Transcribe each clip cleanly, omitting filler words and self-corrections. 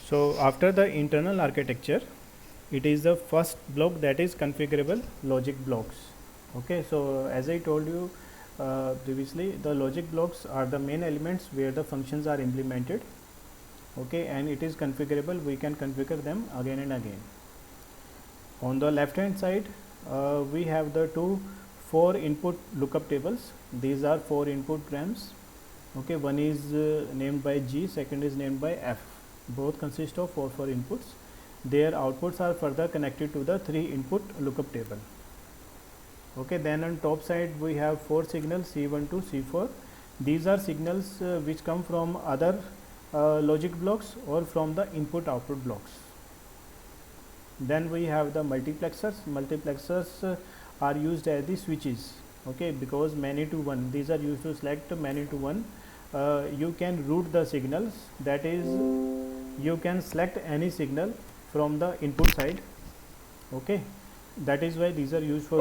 So after the internal architecture, it is the first block, that is configurable logic blocks. Okay, so as I told you previously, the logic blocks are the main elements where the functions are implemented. Okay, and it is configurable, we can configure them again and again. On the left hand side, we have the two 4 input lookup tables. These are 4 input grams. Okay, one is named by G, second is named by F. Both consist of 4 inputs. Their outputs are further connected to the 3 input lookup table. Okay, then on top side we have 4 signals C1 to C4. These are signals which come from other logic blocks or from the input output blocks. Then we have the multiplexers. Multiplexers are used as the switches. Okay, because many to one, these are used to select many to one. You can route the signals, that is you can select any signal from the input side. Okay, that is why these are used for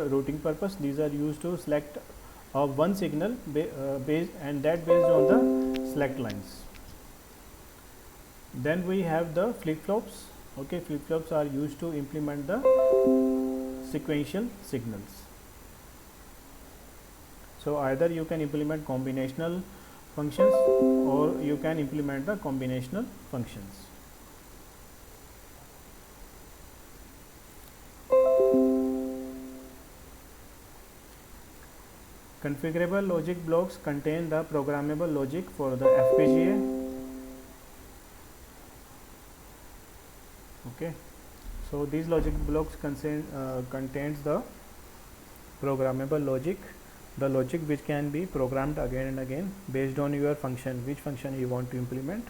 routing purpose. These are used to select one signal based on the select lines. Then we have the flip-flops. Okay, flip-flops are used to implement the sequential signals. So either you can implement combinational functions or you can implement the combinational functions. Configurable logic blocks contain the programmable logic for the FPGA. Okay, so these logic blocks contains the programmable logic, the logic which can be programmed again and again based on your function, which function you want to implement.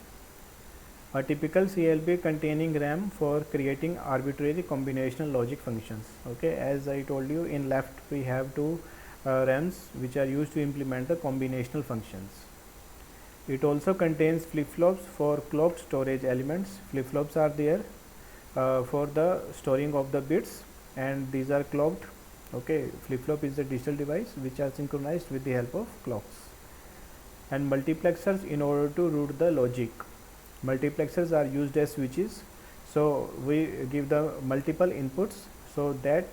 A typical CLB containing RAM for creating arbitrary combinational logic functions. Okay, as I told you, in left we have two RAMs which are used to implement the combinational functions. It also contains flip-flops for clocked storage elements. Flip-flops are there for the storing of the bits, and these are clocked. Okay, flip-flop is a digital device which are synchronized with the help of clocks. And multiplexers in order to route the logic. Multiplexers are used as switches, so we give the multiple inputs, so that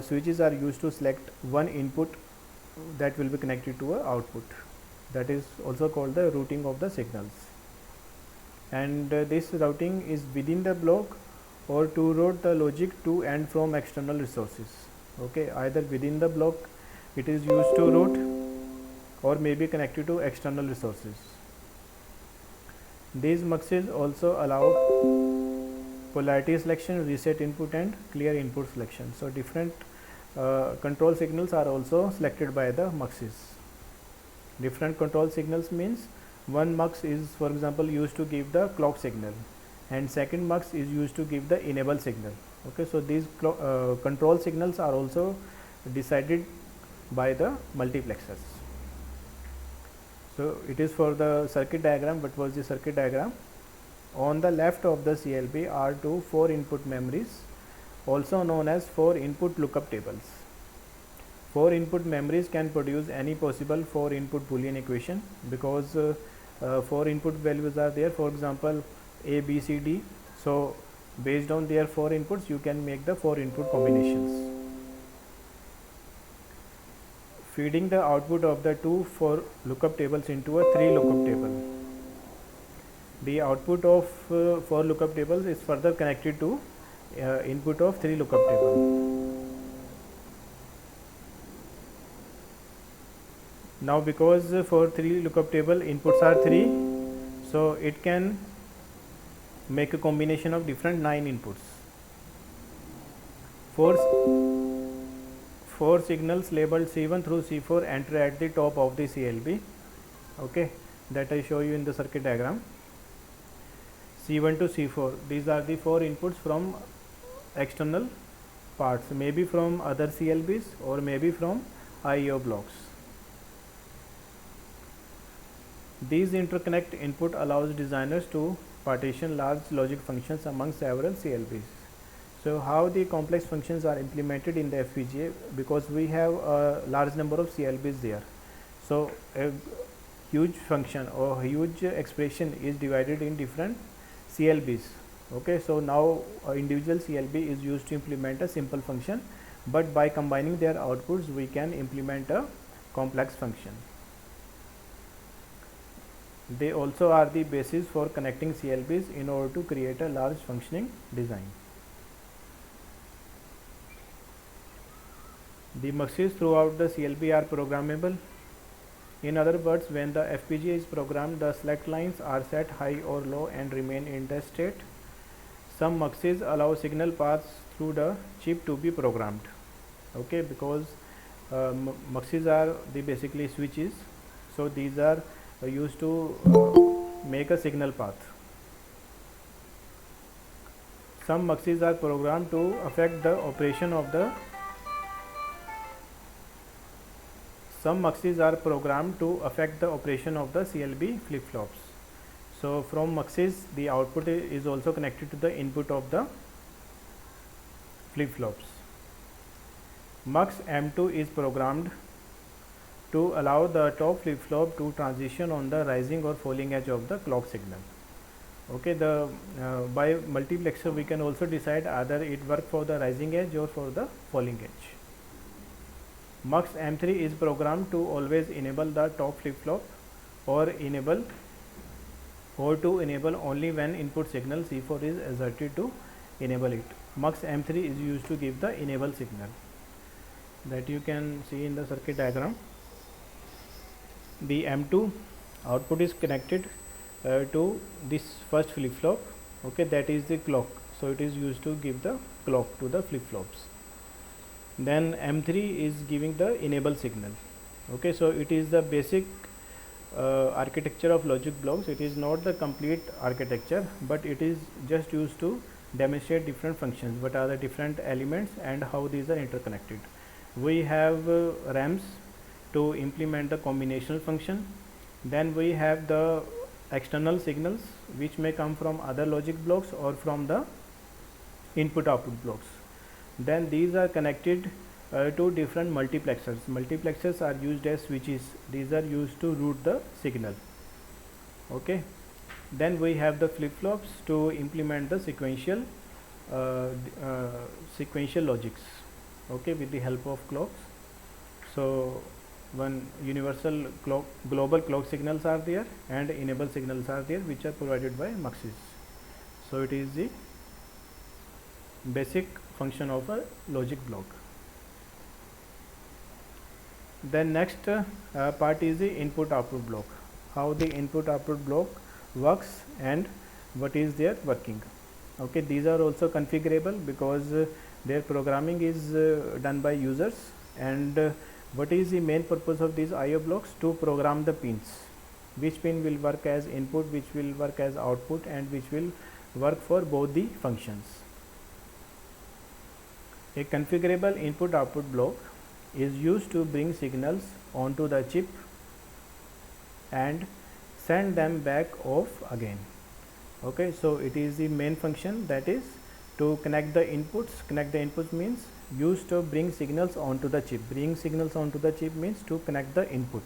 switches are used to select one input that will be connected to a output. That is also called the routing of the signals. And this routing is within the block or to route the logic to and from external resources. Okay, either within the block it is used to route or may be connected to external resources. These muxes also allow polarity selection, reset input and clear input selection. So different control signals are also selected by the muxes. Different control signals means one mux is, for example, used to give the clock signal, and second mux is used to give the enable signal. Okay, so these control signals are also decided by the multiplexers. So it is for the circuit diagram. What was the circuit diagram? On the left of the CLB are two 4 input memories, also known as 4 input lookup tables. 4 input memories can produce any possible 4 input Boolean equation, because 4 input values are there, for example A, B, C, D. So based on their 4 inputs you can make the 4 input combinations. Feeding the output of the two 4 lookup tables into a 3 lookup table. The output of 4 lookup tables is further connected to input of 3 lookup table. Now because for 3 lookup table inputs are 3, so it can make a combination of different 9 inputs. 4 signals labeled C1 through C4 enter at the top of the CLB. Okay, that I show you in the circuit diagram. C1 to C4, these are the 4 inputs from external parts, maybe from other CLBs or maybe from IO blocks. These interconnect input allows designers to partition large logic functions among several CLBs. So how the complex functions are implemented in the FPGA, because we have a large number of CLBs there. So huge function or huge expression is divided in different CLBs. Okay, so now individual CLB is used to implement a simple function, but by combining their outputs we can implement a complex function. They also are the basis for connecting CLBs in order to create a large functioning design. The muxes throughout the CLB are programmable. In other words, when the FPGA is programmed, the select lines are set high or low and remain in that state. Some muxes allow signal paths through the chip to be programmed. Okay, because muxes are the basically switches, so these are used to make a signal path. Some muxes are programmed to affect the operation of the CLB flip-flops. So from muxes the output is also connected to the input of the flip-flops. Mux M2 is programmed to allow the top flip-flop to transition on the rising or falling edge of the clock signal. Okay, by multiplexer we can also decide either it work for the rising edge or for the falling edge. Mux M3 is programmed to always enable the top flip-flop or to enable only when input signal C4 is exerted to enable it. Mux M3 is used to give the enable signal that you can see in the circuit diagram. The M2 output is connected to this first flip-flop. Okay, that is the clock, so it is used to give the clock to the flip-flops. Then M3 is giving the enable signal. Okay, so it is the basic architecture of logic blocks. It is not the complete architecture, but it is just used to demonstrate different functions, what are the different elements and how these are interconnected. We have RAMs to implement the combinational function. Then we have the external signals which may come from other logic blocks or from the input output blocks. Then these are connected to different multiplexers. Multiplexers are used as switches. These are used to route the signal. Okay. Then we have the flip-flops to implement the sequential logics. Okay, with the help of clocks. So one universal global clock signals are there and enable signals are there, which are provided by muxes. So it is the basic function of a logic block. Then next part is the input output block. How the input output block works and what is their working. Okay, these are also configurable because their programming is done by users. And what is the main purpose of these IO blocks? To program the pins. Which pin will work as input, which will work as output, and which will work for both the functions. A configurable input output block is used to bring signals onto the chip and send them back off again. Okay, so it is the main function, that is to connect the inputs. Connect the inputs means used to bring signals onto the chip. Bring signals onto the chip means to connect the input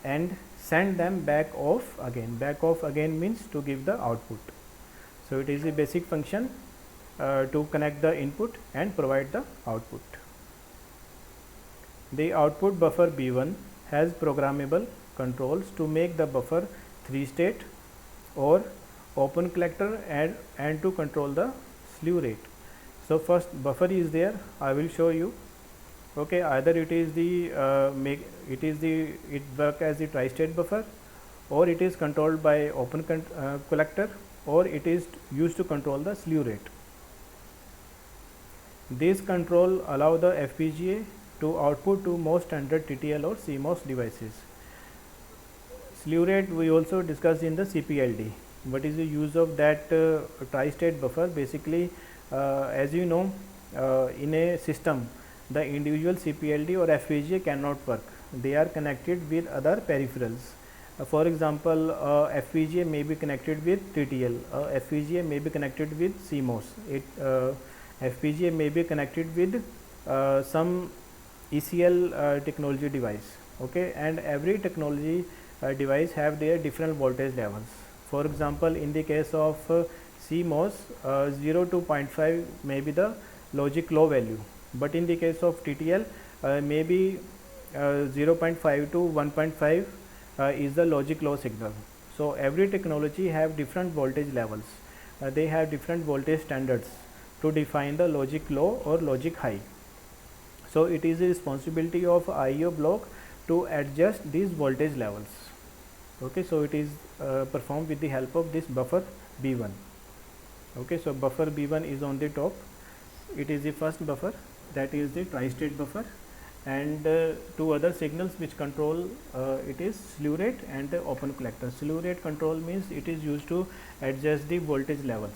and send them back off again. Back off again means to give the output. So it is the basic function to connect the input and provide the output. The output buffer B1 has programmable controls to make the buffer 3-state or open collector and to control the slew rate. So first buffer is there, I will show you. Okay, either it is the it work as the tri-state buffer, or it is controlled by open collector, or it is used to control the slew rate. These control allow the FPGA to output to most standard TTL or CMOS devices. Slew rate we also discussed in the CPLD. What is the use of that tri-state buffer? Basically, as you know, in a system the individual CPLD or FPGA cannot work. They are connected with other peripherals. For example, FPGA may be connected with TTL, FPGA may be connected with CMOS, FPGA may be connected with some ECL technology device. Okay, and every technology device have their different voltage levels. For example, in the case of CMOS, 0 to 0.5 may be the logic low value, but in the case of TTL, maybe 0.5 to 1.5 is the logic low signal. So every technology have different voltage levels. They have different voltage standards to define the logic low or logic high. So it is the responsibility of IO block to adjust these voltage levels. Okay, so it is performed with the help of this buffer B1. Okay, so buffer B1 is on the top. It is the first buffer, that is the tri-state buffer, and two other signals which control it is slew rate and the open collector. Slew rate control means it is used to adjust the voltage levels.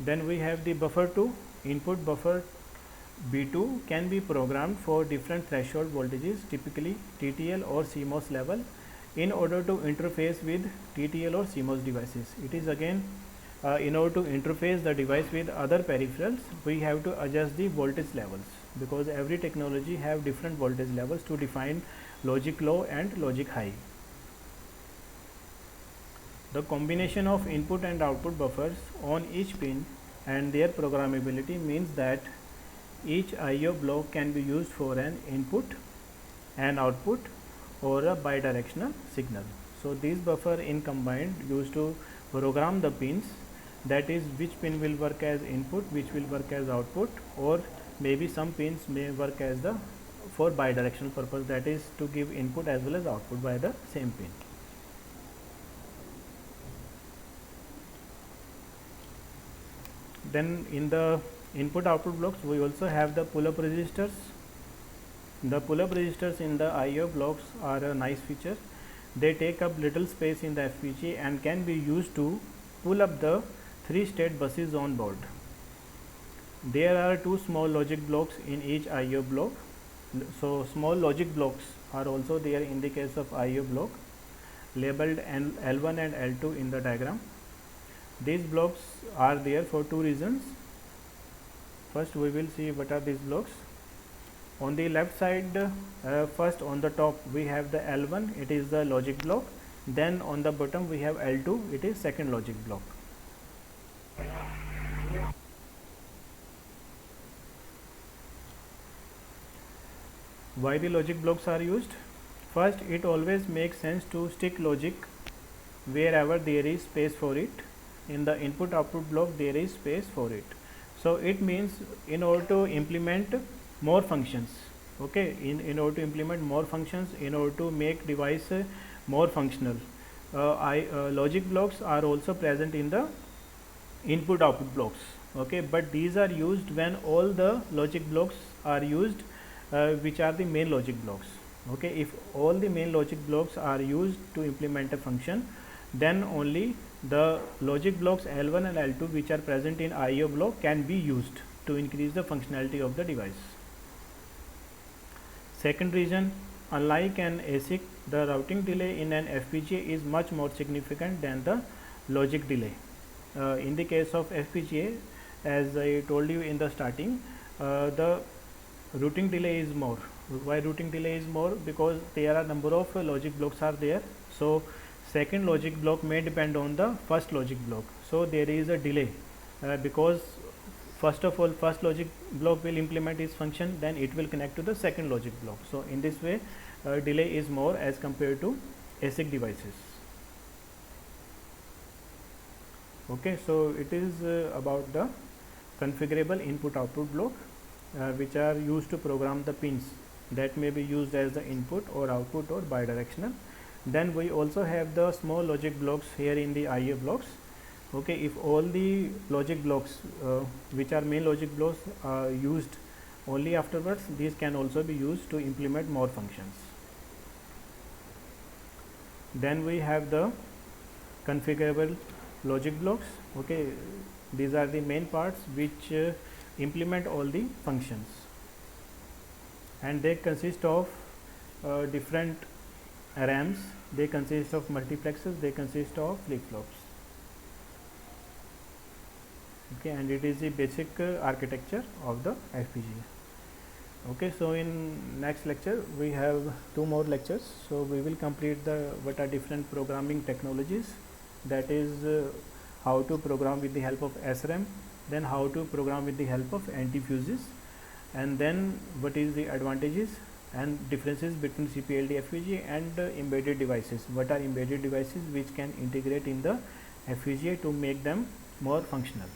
Then we have the buffer 2. Input buffer B2 can be programmed for different threshold voltages, typically TTL or CMOS level, in order to interface with TTL or CMOS devices. It is again in order to interface the device with other peripherals, we have to adjust the voltage levels, because every technology have different voltage levels to define logic low and logic high. The combination of input and output buffers on each pin and their programmability means that each IO block can be used for an input, an output, or a bidirectional signal. So these buffer in combined used to program the pins, that is which pin will work as input, which will work as output, or maybe some pins may work as the for bidirectional purpose, that is to give input as well as output by the same pin. Then in the input output blocks we also have the pull-up resistors. The pull-up resistors in the IO blocks are a nice feature. They take up little space in the FPGA and can be used to pull up the 3-state buses on board. There are two small logic blocks in each IO block. So small logic blocks are also there in the case of IO block, labeled L1 and L2 in the diagram. These blocks are there for two reasons. First we will see what are these blocks. On the left side, first on the top we have the L1, it is the logic block. Then on the bottom we have L2, it is second logic block. Why the logic blocks are used? First, it always makes sense to stick logic wherever there is space for it. In the input output block there is space for it. So it means in order to implement more functions, okay, in order to implement more functions, in order to make device more functional, logic blocks are also present in the input output blocks, okay, but these are used when all the logic blocks are used which are the main logic blocks. Okay, if all the main logic blocks are used to implement a function, then only the logic blocks L1 and L2 which are present in IO block can be used to increase the functionality of the device. Second reason, unlike an ASIC, the routing delay in an FPGA is much more significant than the logic delay. In the case of FPGA, as I told you in the starting, the routing delay is more. Why routing delay is more? Because there are number of logic blocks are there. So second logic block may depend on the first logic block. So there is a delay because first of all first logic block will implement its function, then it will connect to the second logic block. So in this way delay is more as compared to ASIC devices. Okay, so it is about the configurable input output block which are used to program the pins that may be used as the input or output or bidirectional. Then we also have the small logic blocks here in the IO blocks. Okay, if all the logic blocks which are main logic blocks are used only afterwards, these can also be used to implement more functions. Then we have the configurable logic blocks. Okay, these are the main parts which implement all the functions, and they consist of different RAMs, they consist of multiplexers, they consist of flip-flops. Okay, and it is the basic architecture of the FPGA. Okay, so in next lecture we have two more lectures, so we will complete the what are different programming technologies, that is how to program with the help of SRAM, then how to program with the help of antifuses, and then what is the advantages and differences between CPLD FPGA and embedded devices. What are embedded devices which can integrate in the FPGA to make them more functional.